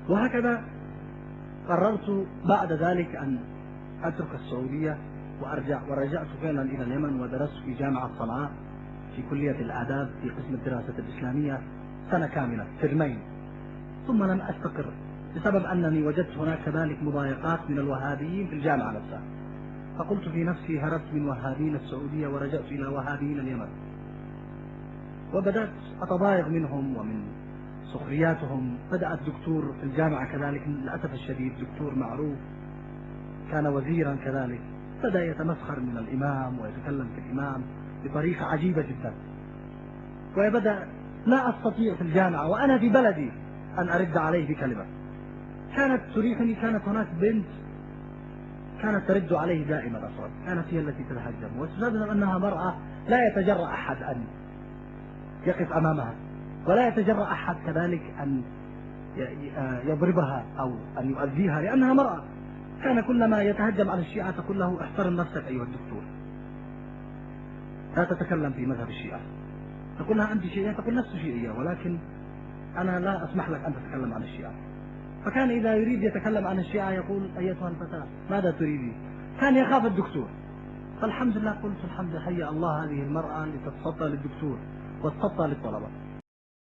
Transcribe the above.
وهكذا قررت بعد ذلك أن أترك السعودية وأرجع، ورجعت فعلا إلى اليمن ودرست في جامعة صنعاء في كلية الآداب في قسم الدراسة الإسلامية سنة كاملة ترمين، ثم لم أستقر بسبب أنني وجدت هناك كذلك مضايقات من الوهابيين في الجامعة نفسها، فقلت في نفسي هربت من وهابيين السعودية ورجعت إلى وهابيين اليمن، وبدأت أتضايق منهم ومن سخرياتهم. بدأ الدكتور في الجامعة كذلك للأسف الشديد دكتور معروف كان وزيرا كذلك، بدأ يتمسخر من الإمام ويتكلم في الإمام بطريقة عجيبة جدا، وبدأ لا أستطيع في الجامعة وأنا في بلدي أن أرد عليه بكلمة. كانت تريحني، كانت هناك بنت كانت ترد عليه دائما أصلا، كانت هي التي تتهجم، وتسبب أنها مرأة لا يتجرأ أحد أن يقف أمامها، ولا يتجرأ أحد كذلك أن يضربها أو أن يؤذيها لأنها مرأة. كان كلما يتهجم على الشيعة تقول له احترم نفسك أيها الدكتور، لا تتكلم في مذهب الشيعة. تقول لها أنت شيعية، تقول لست شيعية ولكن أنا لا أسمح لك أن تتكلم عن الشيعة. فكان إذا يريد يتكلم عن الشيعة يقول أيتها الفتاة ماذا تريدين؟ كان يخاف الدكتور. فالحمد لله قلت الحمد لله، هيا الله هذه المرأة لتتصدى للدكتور وتتصدى للطلبة.